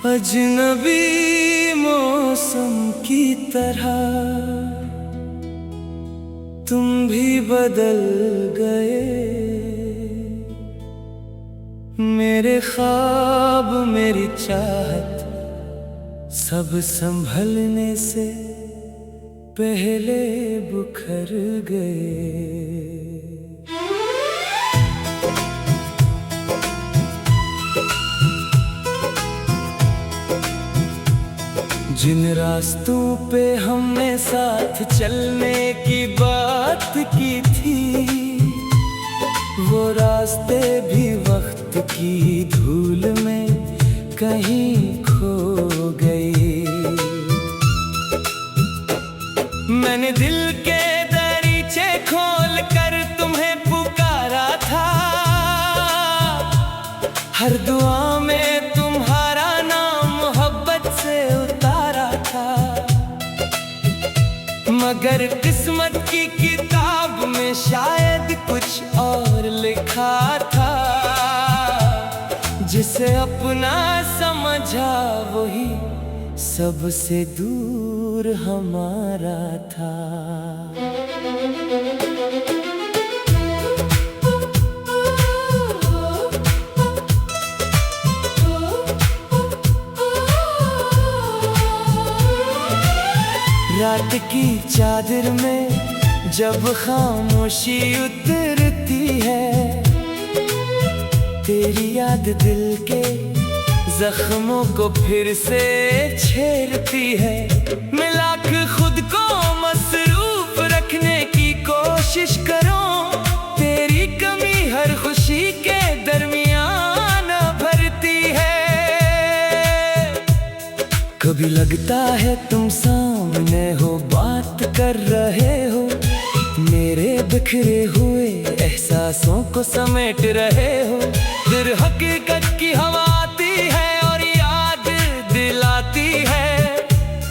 अजनबी मौसम की तरह तुम भी बदल गए। मेरे ख्वाब मेरी चाहत सब संभलने से पहले बुखर गए। जिन रास्तों पे हमने साथ चलने की बात की थी, वो रास्ते भी वक्त की धूल में कहीं खो गए। मैंने दिल के दरीचे खोल कर तुम्हें पुकारा था, हर दुआ में तुम्हारा नाम मोहब्बत से उतारा था। मगर किस्मत की किताब में शायद कुछ और लिखा था, जिसे अपना समझा वही सबसे दूर हमारा था। रात की चादर में जब खामोशी उतरती है, तेरी याद दिल के जख्मों को फिर से छेड़ती है। मैं लाख खुद को मसरूफ रखने की कोशिश करूं, तेरी कमी हर खुशी के दरमियान भरती है। कभी लगता है तुम सामने हो, बात कर रहे हो, मेरे बिखरे हुए एहसासों को समेट रहे हो। फिर हकीकत की हवा आती है और याद दिलाती है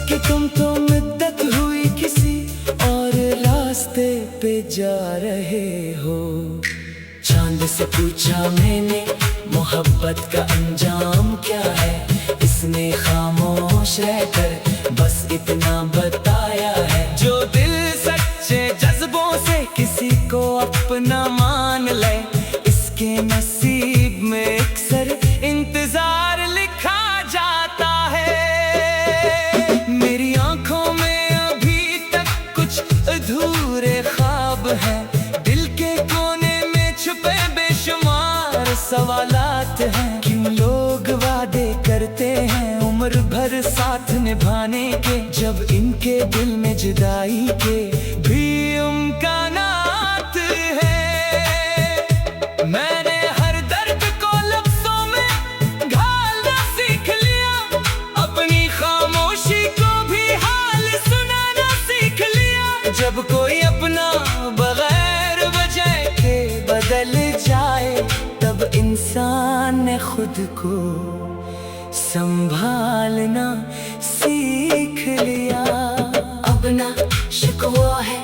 कि तुम तो मुद्दत हुई किसी और रास्ते पे जा रहे हो। चांद से पूछा मैंने मोहब्बत का अंजाम क्या है, इसने खामोश रहकर बस इतना बताया है। जो दिल सच्चे जज्बों से किसी को अपना मान ले, इसके नसीब में अक्सर इंतजार लिखा जाता है। मेरी आंखों में अभी तक कुछ अधूरे ख्वाब हैं, दिल के कोने में छुपे बेशुमार सवालात हैं। क्यों लोग वादे करते हैं उम्र भर साथ निभाने के, जब इनके दिल में जुदाई के भी इम्कानात है। मैंने हर दर्द को लफ्जों में ढालना सीख लिया, अपनी खामोशी को भी हाल सुनाना सीख लिया। जब कोई अपना बगैर वजह के बदल जाए, तब इंसान ने खुद को संभालना सीख लिया। अब ना शिकवा है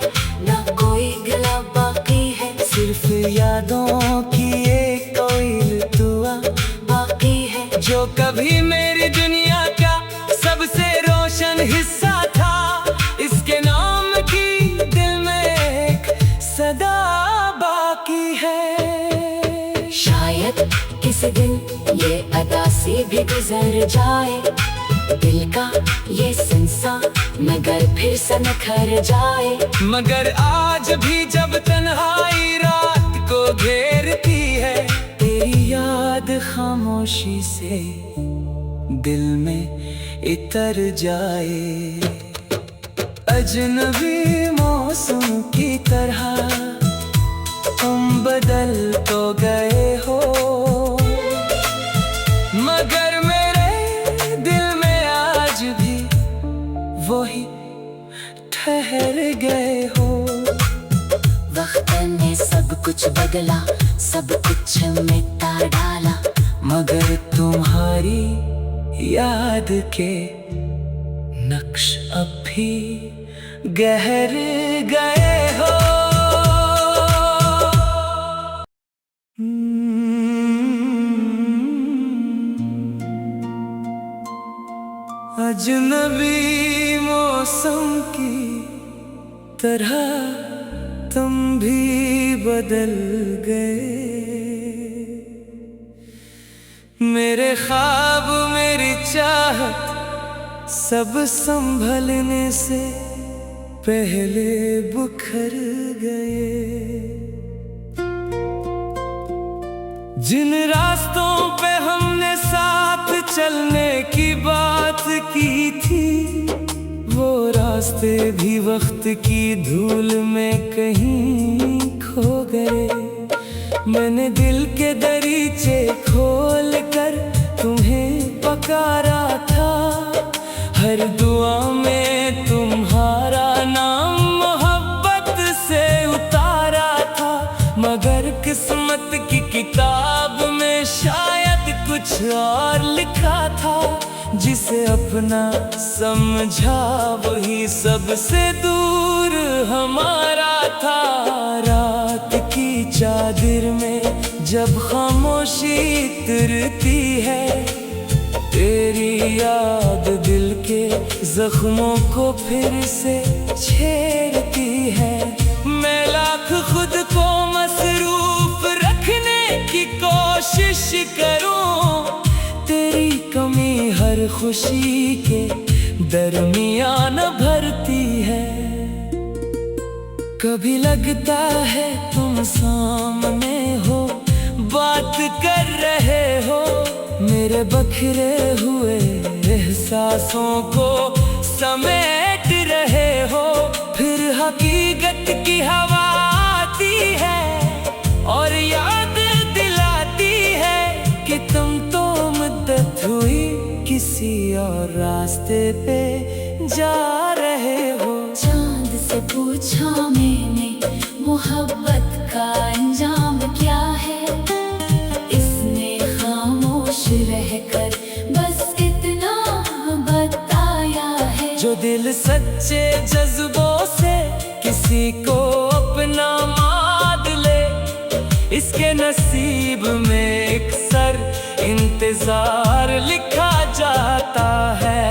ना कोई गिला बाकी है, सिर्फ यादों की एक कोई दुआ बाकी है। जो कभी मेरी दुनिया का सबसे रोशन हिस्सा था, इसके नाम की दिल में एक सदा बाकी है। शायद किसी दिन ये अदासी भी गुजर जाए, दिल का ये सिलसिला मगर फिर से निखर जाए। मगर आज भी जब तन्हाई रात को घेरती है, तेरी याद खामोशी से दिल में इतर जाए। अजनबी मौसम की तरह तुम बदल तो गए हो, मगर मेरे दिल में आज भी वही ठहर गए हो। वक्त ने सब कुछ बदला, सब कुछ मिटा डाला, मगर तुम्हारी याद के नक्श अब भी गहर गए हो। अजनबी मौसम की तरह तुम भी बदल गए। मेरे ख्वाब मेरी चाहत सब संभलने से पहले बुखर गए। जिन रास्तों पे हमने साथ चलने की बात की थी, वो रास्ते भी वक्त की धूल में कहीं खो गए। मैंने दिल के दरीचे खोल कर तुम्हें पकारा था, हर दुआ में तुम्हारा नाम मोहब्बत से उतारा था। मगर किस्मत की किताब में शायद कुछ और लिखा था, जिसे अपना समझा वही सबसे दूर हमारा था। रात की चादर में जब खामोशी तिरती है, तेरी याद दिल के जख्मों को फिर से छेड़ती है। मैं लाख खुद को मसरूफ रखने की कोशिश करूं, तेरी कमी हर खुशी के दरमियान भरती है। कभी लगता है तुम सामने हो, बात कर रहे हो, मेरे बखरे हुए एहसासों को समेट रहे हो। फिर हकीकत की हवा आती है और याद दिलाती है कि तुम तो मुद्दत हुई किसी और रास्ते पे जा रहे हो। चांद से पूछा मैंने मोहब्बत का अंजाम क्या है, इसने खामोश रहकर बस इतना बताया है। जो दिल सच्चे जज्बों से किसी को अपना मान ले, इसके नसीब में अक्सर इंतजार लिखा जाता है।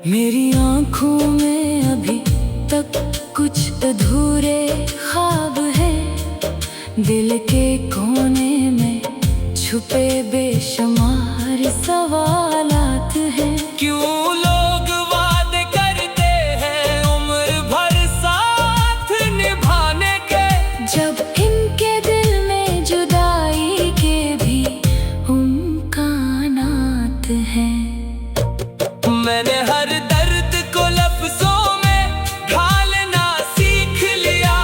मेरी आंखों में अभी तक कुछ अधूरे ख्वाब हैं, दिल के कोने में छुपे बेशुमार सवालात हैं। क्यों लोग वादे करते हैं उम्र भर साथ निभाने के, जब इनके दिल में जुदाई के भी इम्कानात हैं। मैंने हर दर्द को लफ्जों में ढालना सीख लिया,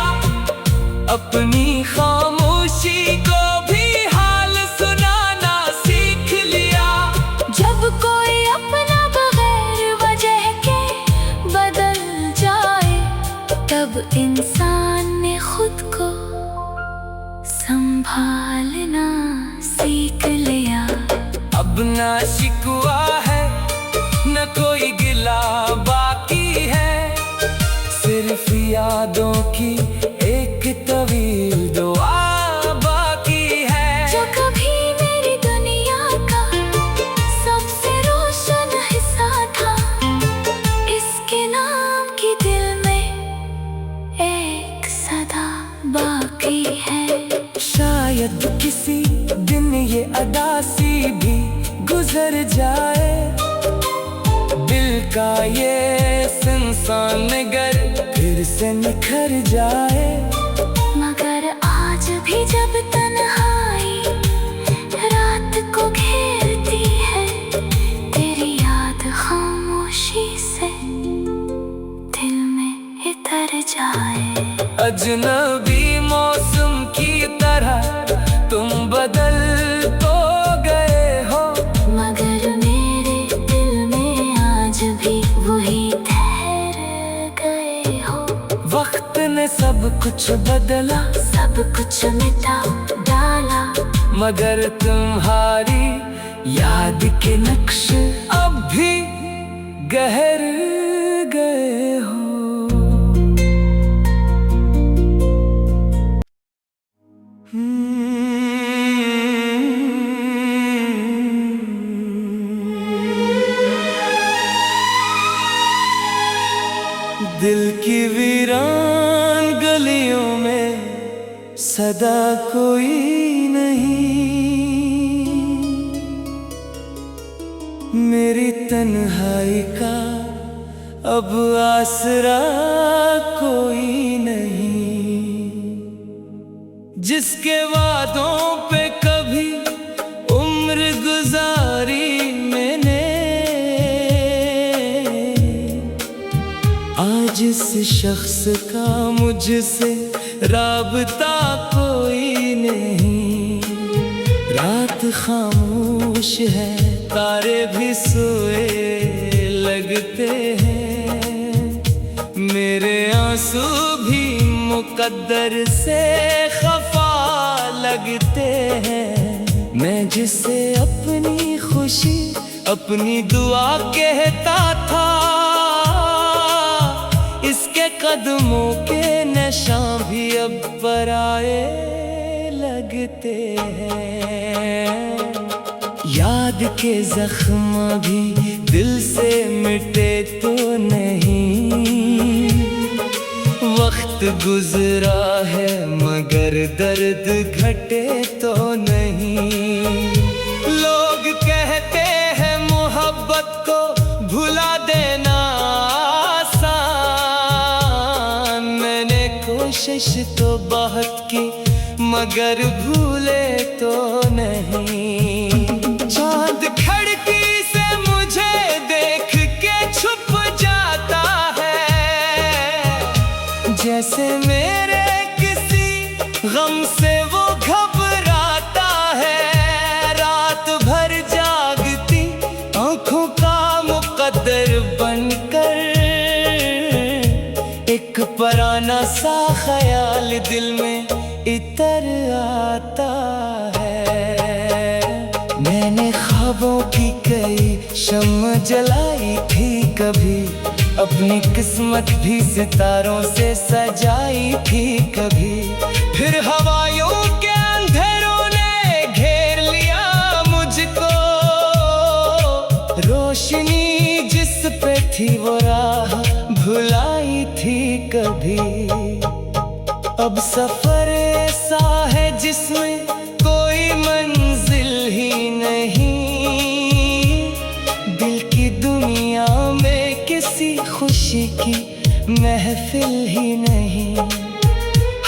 अपनी खामोशी को भी हाल सुनाना सीख लिया। जब कोई अपना बगैर वजह के बदल जाए, तब इंसान ने खुद को संभालना सीख लिया। अब ना शिकवा है न कोई गिला बाकी है, सिर्फ यादों की एक तवील दुआ बाकी है। जो कभी मेरी दुनिया का सबसे रोशन हिस्सा था, इसके नाम की दिल में एक सदा बाकी है। शायद किसी दिन ये अदासी भी गुजर जाए, दिल का ये सुनसान नगर फिर से निखर जाए। मगर आज भी जब तन्हाई रात को घेरती है, तेरी याद खामोशी से दिल में इतर जाए। अजनबी मौसम की तरह तुम बदल तो गए हो, मगर मेरे दिल में आज भी वही ठहर गए हो। वक्त ने सब कुछ बदला, सब कुछ मिटा डाला, मगर तुम्हारी याद के नक्श अब भी गहर गए हो। दिल की वीरान गलियों में सदा कोई नहीं, मेरी तन्हाई का अब आसरा कोई नहीं। जिसके वादों पे कभी उम्र गुजारी मैंने, आज इस शख्स का मुझसे राबता कोई नहीं। रात खामोश है, तारे भी सोए लगते हैं, मेरे आंसू भी मुकद्दर से खफा लगते हैं। मैं जिसे अपनी खुशी अपनी दुआ कहता था, इसके कदमों के निशान भी अब पराए लगते हैं। याद के जख्म भी दिल से मिटे तो नहीं, वक्त गुजरा है मगर दर्द घटे तो नहीं। लोग कहते हैं मोहब्बत को भुला देना कोशिश तो बहुत की मगर भूले तो नहीं। चांद खिड़की से मुझे देख के छुप जाता है, जैसे मेरे किसी गम से वो घबराता है। रात भर जागती आंखों का मुकद्दर बनकर, एक पुराना सा ख्याल दिल में इतर आता है। मैंने ख्वाबों की कई शम्म जलाई थी कभी, अपनी किस्मत भी सितारों से सजाई थी कभी। फिर हवाओं के अंधेरों ने घेर लिया मुझको, रोशनी जिस पे थी वो राह भुलाई थी कभी। अब सफर ऐसा है जिसमें कोई मंजिल ही नहीं, दिल की दुनिया में किसी खुशी की महफिल ही नहीं।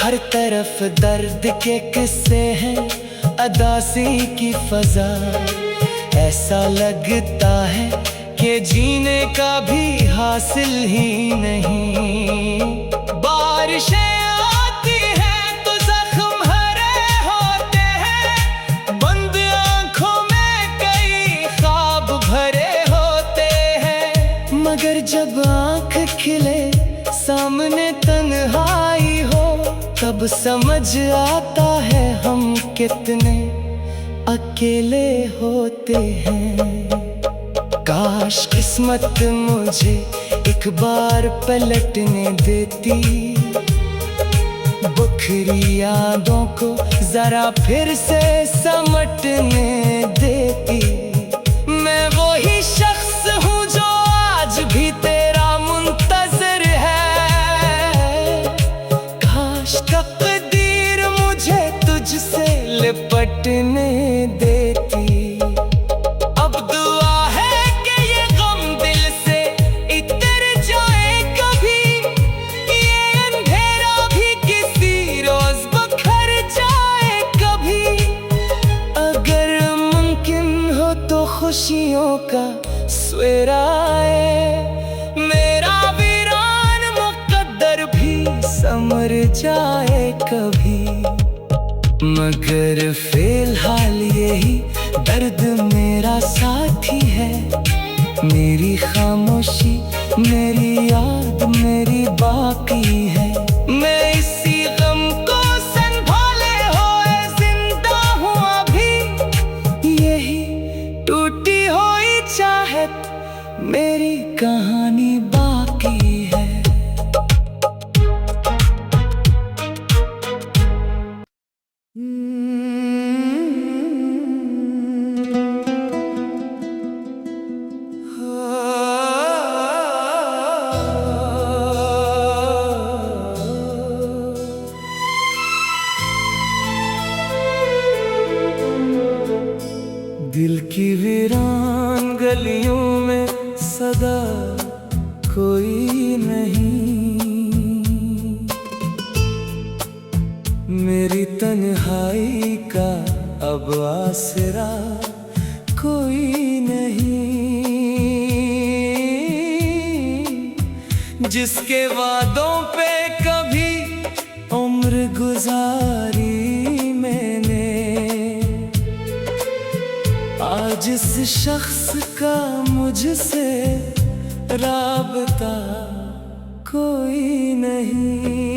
हर तरफ दर्द के किस्से हैं, अदासी की फजा, ऐसा लगता है कि जीने का भी हासिल ही नहीं। बारिशें आती हैं तो जख्म हरे होते हैं, बंद आंखों में कई ख्वाब भरे होते हैं। मगर जब आंख खिले सामने तन्हाई हो, तब समझ आता है हम कितने अकेले होते हैं। काश किस्मत मुझे एक बार पलटने देती, बिखरी यादों को जरा फिर से समटने देती। मैं वही शख्स हूँ जो आज भी तेरा मुंतज़िर है, काश तकदीर मुझे तुझसे लिपटने देती। खुशियों का सवेरा आए, मेरा वीरान मुकद्दर भी संवर जाए कभी। मगर फिलहाल यही दर्द मेरा साथी है, मेरी खामोशी मेरी याद मेरी बाकी है। मैं इसी गम को संभाले हुए जिंदा हूँ अभी, यही टूटी हुई चाहत मेरी कहानी। कहानी बाकी है। दिल की वीरान गलियों में सदा कोई नहीं, मेरी तन्हाई का अब आसरा कोई नहीं। जिसके वादों पे कभी उम्र गुजारी मैंने, आज इस शख्स का मुझसे राबता कोई नहीं।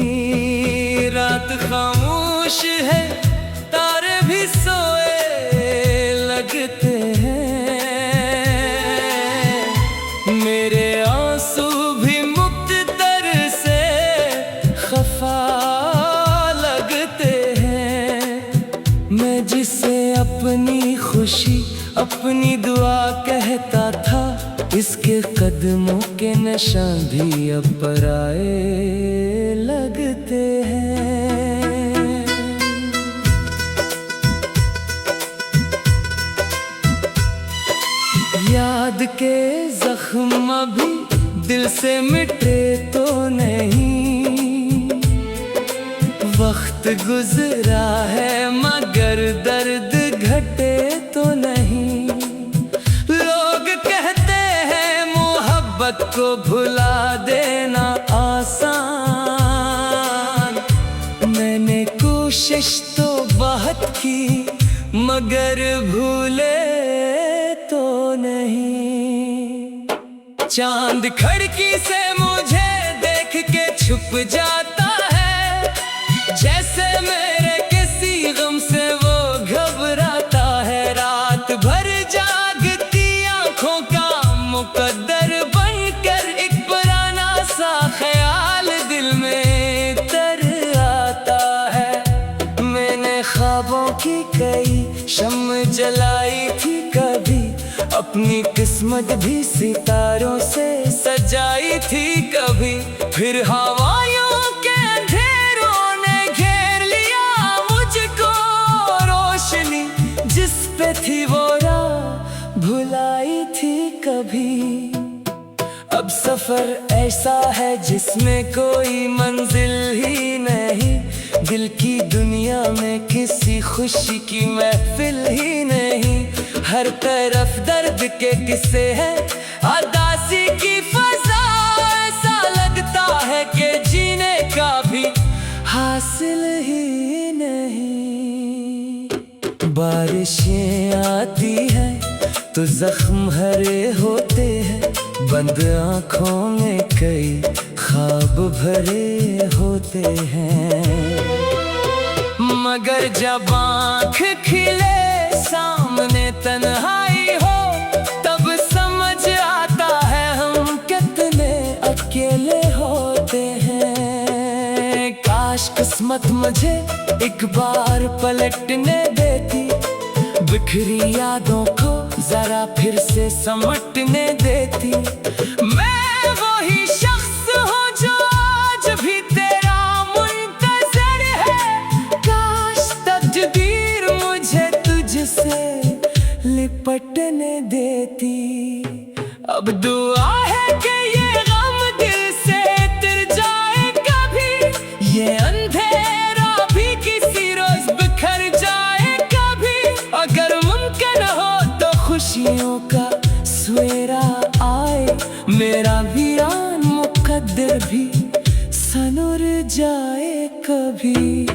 रात खामोश है, तारे भी सोए लगते हैं, मेरे आंसू भी मुक्तर से खफा लगते हैं। मैं जिसे अपनी खुशी अपनी दुआ कहता था, इसके कदमों के निशान भी अब पराए लगते हैं। याद के जख्म अभी दिल से मिटे तो नहीं, वक्त गुजरा है मगर दर्द घटे तो नहीं। लोग कहते हैं मोहब्बत को भुला देना आसान, मैंने कोशिश तो बहुत की मगर भूले तो नहीं। चांद खिड़की से मुझे देख के छुप जाता है, जैसे मेरे किसी गम से वो घबराता है। रात भर जागती आंखों का मुकद्दर बनकर एक पुराना सा ख्याल दिल में तर आता है। मैंने ख्वाबों की कई शम्म जलाई थी कभी, अपनी किस्मत भी सितारों से सजाई थी कभी। फिर हवाओं के अंधेरों ने घेर लिया मुझको, रोशनी जिस पे थी वो राह भुलाई थी कभी। अब सफर ऐसा है जिसमें कोई मंजिल ही नहीं, दिल की दुनिया में किसी खुशी की महफिल ही नहीं। हर तरफ दर्द के किस्से हैं, उदासी की फजा, ऐसा लगता है कि जीने का भी हासिल ही नहीं। बारिशें आती हैं तो जख्म हरे होते हैं, बंद आँखों में कई ख्वाब भरे होते हैं। मगर जब आँख खिले सामने तन्हाई हो, तब समझ आता है हम कितने अकेले होते हैं। काश किस्मत मुझे एक बार पलटने देती, बिखरी यादों को जरा फिर से समटने देती। मैं वही शख्स हूँ जो आज भी तेरा मुंतज़िर है, काश तकदीर मुझे तुझसे लिपटने देती। अब दुआ है कि ये गम दिल से उतर जाए कभी, ये अंधेरा भी किसी रोज बिखर जाए कभी। अगर मुमकिन हो तो खुशियों का सवेरा आए, मेरा वीरान मुकद्दर भी सनुर जाए कभी।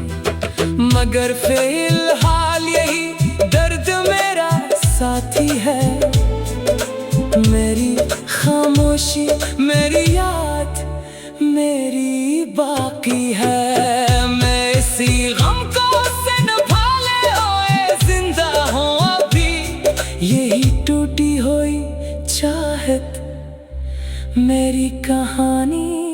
मगर फिलहाल यही दर्द मेरा साथी है, मेरी खामोशी मेरी याद मेरी बाकी है। मैं इसी गम को से निभाले हुए जिंदा हूँ अभी, यही टूटी हुई चाहत मेरी कहानी।